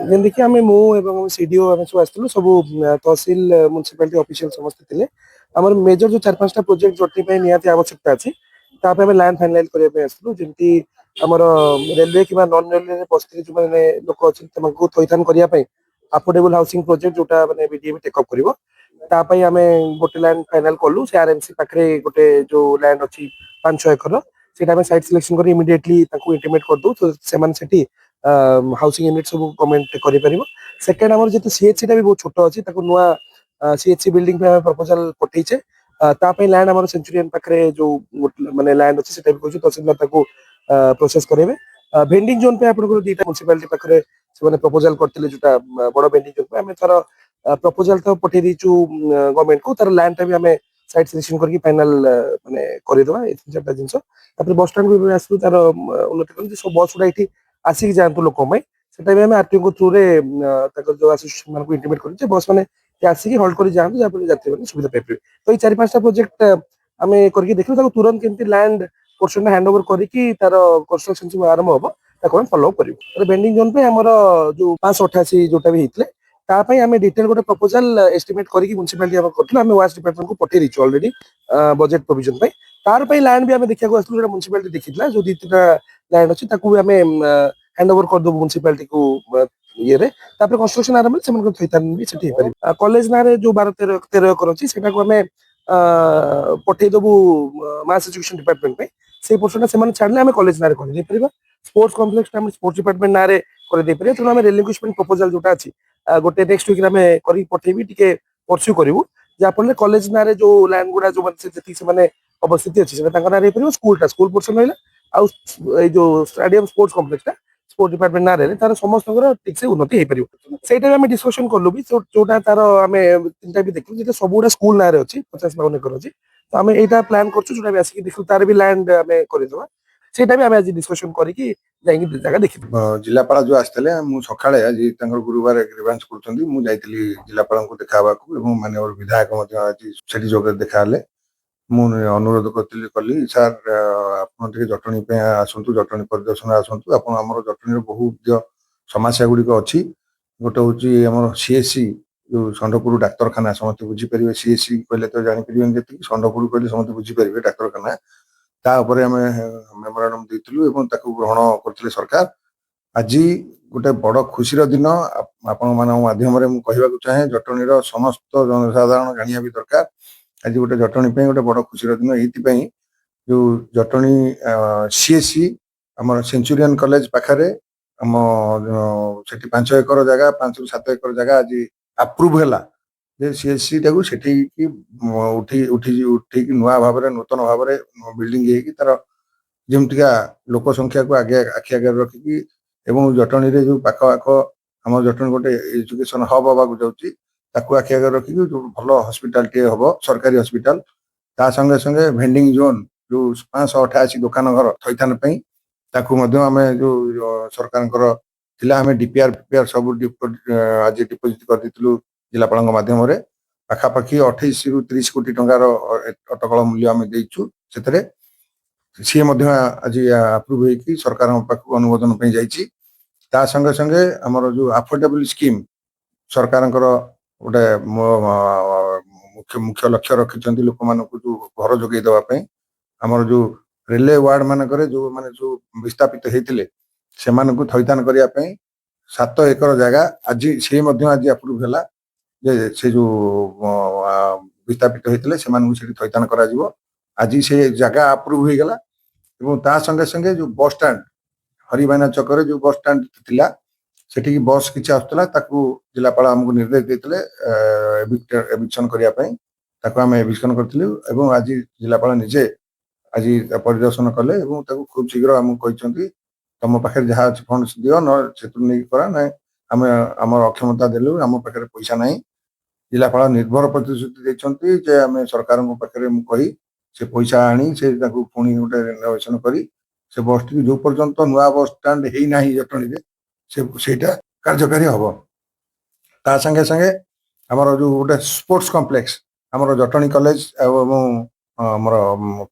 ଯେମିତିକି ମୁଁ ଏବଂ ସିଡିଓ ଆମେ ସବୁ ଆସିଥିଲୁ ସବୁ ତହସିଲ ମ୍ୟୁନିସିପାଲିଟି ଅଫିସିଆଲ ସମସ୍ତେ ଥିଲେ। ଆମର ମେଜର ଯୋଉ 4-5ଟା ପ୍ରୋଜେକ୍ଟ ଯୋଉଥି ପାଇଁ ନିହାତି ଆବଶ୍ୟକତା ଅଛି ତା ପାଇଁ ଆମେ ଲ୍ୟାଣ୍ଡ ଫାଇନାଲାଇଜ କରିବା ପାଇଁ ଆସିଥିଲୁ। ଯେମିତି ଆମର ରେଲୱେ କିମ୍ବା ନନ୍ ରେଲୱେ ବସିଥିଲେ ଯୋଉମାନେ ଲୋକ ଅଛନ୍ତି ସେମାନଙ୍କୁ ଥଇଥାନ କରିବା ପାଇଁ ଆଫୋର୍ଡେବଲ ହାଉସିଂ ପ୍ରୋଜେକ୍ଟ ଯୋଉଟା ମାନେ ବିଡିଏ ଟେକଅପ୍ କରିବ ତା ପାଇଁ ଆମେ ଗୋଟେ ଲ୍ୟାଣ୍ଡ ଫାଇନାଲ କଲୁ। ସେ ଆରଏମସି ପାଖରେ ଗୋଟେ ଯୋଉ ଲ୍ୟାଣ୍ଡ ଅଛି 5-6 ଏକର ସେଇଟା ଆମେ ସାଇଟ୍ ସିଲେକ୍ସନ କରି ଇମିଡିଏଟଲି ତାଙ୍କୁ ଇଣ୍ଟିମେଟ୍ କରିଦଉ ତ ସେମାନେ ସେଠି ହାଉସିଂ ୟୁନିଟ୍ ସବୁ ଗଭର୍ଣ୍ଣମେଣ୍ଟ କରିପାରିବ। ସେକେଣ୍ଡ ଆମର ଯେହେତୁ ସିଏଚସି ଟା ବି ବହୁତ ଛୋଟ ଅଛି ତାକୁ ନୂଆ ସିଏଚସି ବିଲ୍ଡିଂ ପାଇଁ ଆମେ ପ୍ରପୋଜାଲ ପଠେଇଛେ। ତା ପାଇଁ ଲ୍ୟାଣ୍ଡ ଆମର ସେଞ୍ଚୁରିଆନ ପାଖରେ ଯୋଉ ମାନେ ଲ୍ୟାଣ୍ଡ ଅଛି ସେଟା ବି କହିଛୁ ତହସିଲଦାର ତାକୁ ପ୍ରୋସେସ କରେଇବେ। ଭେଣ୍ଡିଂ ଜୋନ୍ ପାଇଁ ଆପଣଙ୍କର 2ଟା ମ୍ୟୁନିସିପାଲିଟି ପାଖରେ ସେମାନେ ପ୍ରପୋଜାଲ କରିଥିଲେ ଯୋଉଟା ବଡ ଭେଣ୍ଡିଂ ଜୋନ୍ ପାଇଁ ଆମେ ତାର ପ୍ରପୋଜାଲ ତ ପଠେଇ ଦେଇଛୁ ଗଭର୍ଣ୍ଣମେଣ୍ଟକୁ। ତାର ଲ୍ୟାଣ୍ଡ ଟା ବି ଆମେ ସାଇଟ୍ ସିଲେକ୍ସନ କରିକି ଫାଇନାଲ ମାନେ କରିଦେବା ଏଇ 3-4ଟା ଜିନିଷ। ତାପରେ ବସଷ୍ଟାଣ୍ଡ ବି ଆସିଲୁ ତାର ଉନ୍ନତି କଲୁ ସବୁ ବସ୍ ଗୁଡା ଏଠି ଆସିକି ଯାଆନ୍ତୁ ଲୋକଙ୍କ ପାଇଁ ସେଟା ବି ଆମେ ଆରଟିଓଙ୍କ ଥ୍ରୁରେ ତାଙ୍କର ଯୋଉ ଆସୋସିଏସନ ମାନଙ୍କୁ ଇଣ୍ଟିମେଟ୍ କରିଛୁ ବସ୍ ମାନେ ଆସିକି ହଲ୍ଟ କରି ଯାଆନ୍ତୁ ଯାହାଫଳରେ ଯାତ୍ରୀମାନେ ସୁବିଧା ପାଇପାରିବେ। ତ ଏଇ 4-5ଟା ପ୍ରୋଜେକ୍ଟ ଆମେ କରିକି ଦେଖିଲୁ ତାକୁ ତୁରନ୍ତ କେମିତି ଲ୍ୟାଣ୍ଡ ପୋର୍ସନଟା ହ୍ୟାଣ୍ଡ ଓଭର କରିକି ତାର କନଷ୍ଟ୍ରକ୍ସନ ସବୁ ଆରମ୍ଭ ହବ ତାକୁ ଆମେ ଫଲୋ ଅପ୍ କରିବୁ। ଭେଣ୍ଡିଂ ଜୋନ୍ ପାଇଁ ଆମର ଯୋଉ 588 ଯୋଉଟା ବି ହେଇଥିଲେ ତା ପାଇଁ ଆମେ ଡିଟେଲ ଗୋଟେ ପ୍ରପୋଜାଲ ଏଷ୍ଟିମେଟ୍ କରିକି ମ୍ୟୁନିସିପାଲିଟି ଆମେ କରିଥିଲୁ। ଆମେ ୱାର୍କ ଡିପାର୍ଟମେଣ୍ଟକୁ ପଠେଇ ଦେଇଛୁ ଅଲରେଡି ବଜେଟ ପ୍ରୋଭିଜନ ପାଇଁ। ତାର ପାଇଁ ଲ୍ୟାଣ୍ଡ ବି ଆମେ ଦେଖିବାକୁ ଆସିଥିଲୁ ଯୋଉଟା ମ୍ୟୁନିସିପାଲିଟି ଦେଖିଥିଲା ଯୋଉ 2-3ଟା ଲ୍ୟାଣ୍ଡ ଅଛି ତାକୁ ବି ଆମେ ହ୍ୟାଣ୍ଡ ଓଭର କରିଦେବୁ ମ୍ୟୁନିସିପାଲିଟିକୁ ଇଏରେ। ତାପରେ କନଷ୍ଟ୍ରକ୍ସନ ଆରମ୍ଭ ହେଲେ ସେମାନଙ୍କ ଥଇଥାନ ବି ସେଠି ହେଇପାରିବ। କଲେଜ ନାଁରେ ଯୋଉ 12-13 ଏକର ଅଛି ସେଟାକୁ ଆମେ ପଠେଇଦବୁ ମାସ୍ ଏଜୁକେସନ ଡିପାର୍ଟମେଣ୍ଟ ପାଇଁ। ସେଇ ପୋର୍ସନଟା ସେମାନେ ଛାଡ଼ିଲେ ଆମେ କଲେଜ ନାଁରେ କରିଦେଇପାରିବା। ସ୍ପୋର୍ଟସ କମ୍ପ୍ଲେକ୍ସଟା ଆମେ ସ୍ପୋର୍ଟସ ଡିପାର୍ଟମେଣ୍ଟ ନାଁରେ କରିଦେଇପାରିବା। ତେଣୁ ଆମେ ରେଲିଙ୍କୁଇଶମେଣ୍ଟ ପ୍ରପୋଜାଲ ଯୋଉଟା ଅଛି ଗୋଟେ ନେକ୍ସଟ ୱିକରେ ଆମେ କରିକି ପଠେଇବି ଟିକେ ପରସ୍ୟୁ କରିବୁ ଯାହାଫଳରେ କଲେଜ ନାଁରେ ଯୋଉ ଲ୍ୟାଣ୍ଡ ଗୁଡା ଯୋଉ ଯେତିକି ସେମାନେ ଅବସ୍ଥିତି ଅଛି ସେଟା ତାଙ୍କ ନାଁରେ ହେଇପାରିବ। ସ୍କୁଲ ପୋର୍ସନ ରହିଲା ଆଉ ଏଇ ଯୋଉ ଷ୍ଟାଡିୟମ ସ୍ପୋର୍ଟସ କମ୍ପ୍ଲେକ୍ସଟା ସ୍ପୋର୍ଟ ଡିପାର୍ଟମେଣ୍ଟ ନାଁରେ ତାର ସମସ୍ତଙ୍କର ଠିକସେ ଉନ୍ନତି ହେଇପାରିବ। ସେଇଟା ବି ଆମେ ଡିସ୍କସନ କଲୁ ବି ଯୋଉଟା ତାର ଆମେ 3ଟା ବି ଦେଖିଲୁ ଯେହେତୁ ସବୁଗୁଡା ସ୍କୁଲ ନାଁରେ ଅଛି 50-52 ଏକର ଅଛି ତ ଆମେ ଏଇଟା ପ୍ଲାନ କରୁଛୁ ଯୋଉଟା ବି ଆସିକି ଦେଖିଲୁ ତାର ବି ଲ୍ୟାଣ୍ଡ ଆମେ କରିଦେବା। ସେଇଟା ବି ଆମେ ଆଜି ଡିସ୍କସନ କରିକି ଯାଇକି ଜାଗା ଦେଖିବୁ। ଜିଲ୍ଲାପାଳ ଯୋଉ ଆସିଥିଲେ ମୁଁ ସକାଳେ ଆଜି ତାଙ୍କର ଗୁରୁବାର ଗ୍ରିଭାନ୍ସ କରୁଛନ୍ତି ମୁଁ ଯାଇଥିଲି ଜିଲ୍ଲାପାଳଙ୍କୁ ଦେଖା ହେବାକୁ ଏବଂ ମାନ୍ୟବର ବିଧାୟକ ମଧ୍ୟ ଆଜି ସେଠି ଯୋଗ ଦେଖାହେଲେ। ମୁଁ ଅନୁରୋଧ କଲି ସାର୍ ଆପଣ ଟିକେ ଜଟଣୀ ପାଇଁ ଆସନ୍ତୁ ଜଟଣୀ ପରିଦର୍ଶନ ଆସନ୍ତୁ। ଆପଣ ଆମର ଜଟଣୀର ବହୁତ ସମସ୍ୟା ଗୁଡିକ ଅଛି। ଗୋଟେ ହଉଛି ଆମର ସିଏସସି ଯୋଉ ଷଣ୍ଢପୁର ଡାକ୍ତରଖାନା ସମସ୍ତେ ବୁଝିପାରିବେ। ସିଏସସି କହିଲେ ତ ଜାଣିପାରିବେନି ଯେତିକି ଷଣ୍ଢପୁର କହିଲେ ସମସ୍ତେ ବୁଝିପାରିବେ ଡାକ୍ତରଖାନା। ତା ଉପରେ ଆମେ ମେମୋରାଣ୍ଡମ ଦେଇଥିଲୁ ଏବଂ ତାକୁ ଗ୍ରହଣ କରିଥିଲେ ସରକାର। ଆଜି ଗୋଟେ ବଡ ଖୁସିର ଦିନ ଆପଣ ମାନଙ୍କ ମାଧ୍ୟମରେ ମୁଁ କହିବାକୁ ଚାହେଁ ଜଟଣୀର ସମସ୍ତ ଜନସାଧାରଣ ଜାଣିବା ବି ଦରକାର। ଆଜି ଗୋଟେ ଜଟଣୀ ପାଇଁ ଗୋଟେ ବଡ ଖୁସିର ଦିନ ଏଇଥିପାଇଁ ଯୋଉ ଜଟଣୀ ସିଏସସି ଆମର ସେଞ୍ଚୁରିଆନ କଲେଜ ପାଖରେ ଆମ ସେଠି 5 ଏକର ଜାଗା 5-7 ଏକର ଜାଗା ଆଜି ଆପ୍ରୁଭ ହେଲା ଯେ ସିଏସସି ଟାକୁ ସେଠିକି ଉଠିକି ନୂଆ ଭାବରେ ନୂତନ ଭାବରେ ବିଲ୍ଡିଂ ହେଇକି ତାର ଯେମିତିକା ଲୋକ ସଂଖ୍ୟାକୁ ଆଖି ଆଗରେ ରଖିକି ଏବଂ ଜଟଣୀରେ ଯୋଉ ପାଖ ଆମର ଜଟଣୀ ଗୋଟେ ଏଜୁକେସନ ହବ ହବାକୁ ଯାଉଛି ତାକୁ ଆଖି ଆଗରେ ରଖିକି ଯୋଉ ଭଲ ହସ୍ପିଟାଲଟିଏ ହବ ସରକାରୀ ହସ୍ପିଟାଲ। ତା ସଙ୍ଗେ ସଙ୍ଗେ ଭେଣ୍ଡିଂ ଜୋନ୍ ଯୋଉ 588 ଦୋକାନ ଘର ଥଇଥାନ ପାଇଁ ତାକୁ ମଧ୍ୟ ଆମେ ଯୋଉ ସରକାରଙ୍କର ଥିଲା ଆମେ ଡିପିଆର ସବୁ ଆଜି ଡିପୋଜିଟ କରିଦେଇଥିଲୁ ଜିଲ୍ଲାପାଳଙ୍କ ମାଧ୍ୟମରେ। ପାଖାପାଖି 28-30 କୋଟି ଟଙ୍କାର ଅଟକଳ ମୂଲ୍ୟ ଆମେ ଦେଇଛୁ ସେଥିରେ। ସିଏ ମଧ୍ୟ ଆଜି ଆପ୍ରୁଭ ହେଇକି ସରକାରଙ୍କ ପାଖକୁ ଅନୁମୋଦନ ପାଇଁ ଯାଇଛି। ତା ସଙ୍ଗେ ସଙ୍ଗେ ଆମର ଯୋଉ ଆଫୋର୍ଡେବଲ ସ୍କିମ୍ ସରକାରଙ୍କର ଗୋଟେ ମୁଖ୍ୟ ଲକ୍ଷ୍ୟ ରଖିଛନ୍ତି ଲୋକମାନଙ୍କୁ ଯୋଉ ଘର ଯୋଗାଇ ଦେବା ପାଇଁ। ଆମର ଯୋଉ ରେଲୱେ ୱାର୍ଡ ମାନଙ୍କରେ ଯୋଉମାନେ ଯୋଉ ବିସ୍ଥାପିତ ହେଇଥିଲେ ସେମାନଙ୍କୁ ଥଇଥାନ କରିବା ପାଇଁ 7 ଏକର ଜାଗା ଆଜି ସେ ମଧ୍ୟ ଆଜି ଆପ୍ରୁଭ ହେଲା ଯେ ସେ ଯୋଉ ବିସ୍ଥାପିତ ହେଇଥିଲେ ସେମାନଙ୍କୁ ସେଠି ଥଇଥାନ କରାଯିବ। ଆଜି ସେ ଜାଗା ଆପ୍ରୁଭ ହେଇଗଲା ଏବଂ ତା ସଙ୍ଗେ ସଙ୍ଗେ ଯୋଉ ବସଷ୍ଟାଣ୍ଡ ହରିଭାଇନା ଛକରେ ଯୋଉ ବସଷ୍ଟାଣ୍ଡ ଥିଲା ସେଠିକି ବସ୍ କିଛି ଆସୁଥିଲା ତାକୁ ଜିଲ୍ଲାପାଳ ଆମକୁ ନିର୍ଦ୍ଦେଶ ଦେଇଥିଲେ ଏଭିକ୍ସନ କରିବା ପାଇଁ। ତାକୁ ଆମେ ଏଭିକ୍ସନ କରିଥିଲୁ ଏବଂ ଆଜି ଜିଲ୍ଲାପାଳ ନିଜେ ଆଜି ପରିଦର୍ଶନ କଲେ ଏବଂ ତାକୁ ଖୁବ ଶୀଘ୍ର ଆମକୁ କହିଛନ୍ତି ତମ ପାଖରେ ଯାହା ଅଛି ଫଣ୍ଡ ଦିଅ ସେଥିରୁ ନେଇକି କରା ନାଇଁ ଆମେ ଆମର ଅକ୍ଷମତା ଦେଲୁ ଆମ ପାଖରେ ପଇସା ନାହିଁ। ଜିଲ୍ଲାପାଳ ନିର୍ଭର ପ୍ରତିଶ୍ରୁତି ଦେଇଛନ୍ତି ଯେ ଆମେ ସରକାରଙ୍କ ପାଖରେ ମୁଁ କହି ସେ ପଇସା ଆଣି ସେ ତାକୁ ପୁଣି ଗୋଟେ ରେନୋଭେସନ କରି ସେ ବସଟି ଯୋଉ ପର୍ଯ୍ୟନ୍ତ ନୂଆ ବସଷ୍ଟାଣ୍ଡ ହେଇନାହିଁ ଜଟଣୀରେ ସେଇଟା କାର୍ଯ୍ୟକାରୀ ହବ। ତା ସାଙ୍ଗେ ସାଙ୍ଗେ ଆମର ଯୋଉ ଗୋଟେ ସ୍ପୋର୍ଟସ କମ୍ପ୍ଲେକ୍ସ ଆମର ଜଟଣୀ କଲେଜ ଏବଂ ଆମର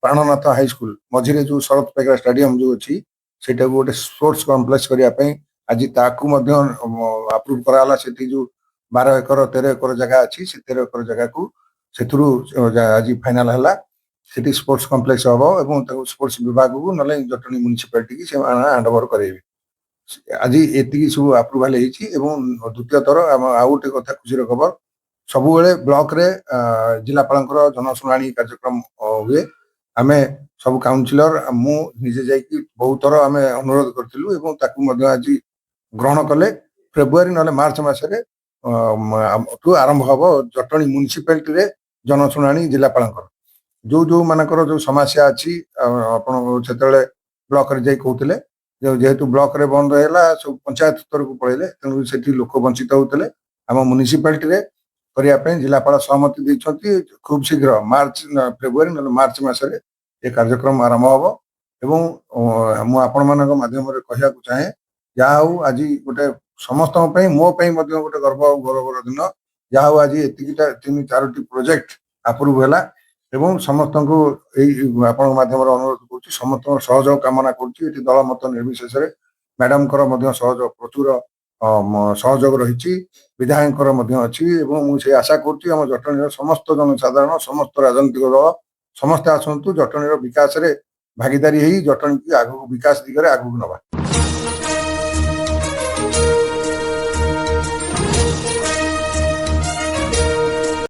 ପ୍ରାଣନାଥ ହାଇସ୍କୁଲ ମଝିରେ ଯୋଉ ଶରତ ପାଇକରାୟ ଷ୍ଟାଡିୟମ ଯୋଉ ଅଛି ସେଇଟାକୁ ଗୋଟେ ସ୍ପୋର୍ଟସ କମ୍ପ୍ଲେକ୍ସ କରିବା ପାଇଁ ଆଜି ତାକୁ ମଧ୍ୟ ଆପ୍ରୁଭ କରାଗଲା। ସେଠି ଯୋଉ 12 ଏକର 13 ଏକର ଜାଗା ଅଛି ସେ 13 ଏକର ଜାଗାକୁ ସେଥିରୁ ଆଜି ଫାଇନାଲ ହେଲା। ସେଠି ସ୍ପୋର୍ଟସ କମ୍ପ୍ଲେକ୍ସ ହବ ଏବଂ ତାକୁ ସ୍ପୋର୍ଟସ ବିଭାଗକୁ ନହେଲେ ଜଟଣୀ ମ୍ୟୁନିସିପାଲିଟି କି ସେମାନେ ହ୍ୟାଣ୍ଡ ଓଭର କରାଇବେ। ଆଜି ଏତିକି ସବୁ ଆପ୍ରୁଭାଲ ହେଇଛି। ଏବଂ ଦ୍ୱିତୀୟ ଥର ଆଉ ଗୋଟେ କଥା ଖୁସିର ଖବର, ସବୁବେଳେ ବ୍ଲକରେ ଜିଲ୍ଲାପାଳଙ୍କର ଜନଶୁଣାଣି କାର୍ଯ୍ୟକ୍ରମ ହୁଏ। ଆମେ ସବୁ କାଉନସିଲର ମୁଁ ନିଜେ ଯାଇକି ବହୁତ ଥର ଆମେ ଅନୁରୋଧ କରିଥିଲୁ ଏବଂ ତାକୁ ମଧ୍ୟ ଆଜି ଗ୍ରହଣ କଲେ। ଫେବୃଆରୀ ନହେଲେ ମାର୍ଚ୍ଚ ମାସରେ ଠୁ ଆରମ୍ଭ ହବ ଜଟଣୀ ମ୍ୟୁନିସିପାଲିଟିରେ ଜନଶୁଣାଣି ଜିଲ୍ଲାପାଳଙ୍କର। ଯୋଉ ମାନଙ୍କର ଯୋଉ ସମସ୍ୟା ଅଛି ଆପଣ ସେତେବେଳେ ବ୍ଲକରେ ଯାଇ କହୁଥିଲେ, ଯେହେତୁ ବ୍ଲକରେ ବନ୍ଦ ହେଲା ସବୁ ପଞ୍ଚାୟତ ସ୍ତରକୁ ପଳେଇଲେ, ତେଣୁ ସେଠି ଲୋକ ବଞ୍ଚିତ ହଉଥିଲେ। ଆମ ମ୍ୟୁନିସିପାଲିଟିରେ କରିବା ପାଇଁ ଜିଲ୍ଲାପାଳ ସହମତି ଦେଇଛନ୍ତି। ଖୁବ ଶୀଘ୍ର ଫେବୃଆରୀ ନହେଲେ ମାର୍ଚ୍ଚ ମାସରେ ଏ କାର୍ଯ୍ୟକ୍ରମ ଆରମ୍ଭ ହବ। ଏବଂ ମୁଁ ଆପଣମାନଙ୍କ ମାଧ୍ୟମରେ କହିବାକୁ ଚାହେଁ, ଯାହା ହଉ ଆଜି ଗୋଟେ ସମସ୍ତଙ୍କ ପାଇଁ, ମୋ ପାଇଁ ମଧ୍ୟ ଗୋଟେ ଗର୍ବ ଆଉ ଗୌରବର ଦିନ। ଯାହା ହଉ ଆଜି ଏତିକିଟା 3-4ଟି ପ୍ରୋଜେକ୍ଟ ଆପ୍ରୁଭ ହେଲା ଏବଂ ସମସ୍ତଙ୍କୁ ଏଇ ଆପଣଙ୍କ ମାଧ୍ୟମରେ ଅନୁରୋଧ କରୁଛି, ସମସ୍ତଙ୍କର ସହଯୋଗ କାମନା କରୁଛି। ଏଠି ଦଳ ମତ ନିର୍ବିଶେଷରେ ମ୍ୟାଡାମଙ୍କର ମଧ୍ୟ ସହଯୋଗ ପ୍ରଚୁର ସହଯୋଗ ରହିଛି, ବିଧାୟକଙ୍କର ମଧ୍ୟ ଅଛି। ଏବଂ ମୁଁ ସେ ଆଶା କରୁଛି ଆମ ଜଟଣୀର ସମସ୍ତ ଜନସାଧାରଣ, ସମସ୍ତ ରାଜନୈତିକ ଦଳ ସମସ୍ତେ ଆସନ୍ତୁ, ଜଟଣୀର ବିକାଶରେ ଭାଗିଦାରୀ ହେଇ ଜଟଣୀକୁ ଆଗକୁ ବିକାଶ ଦିଗରେ ଆଗକୁ ନବା।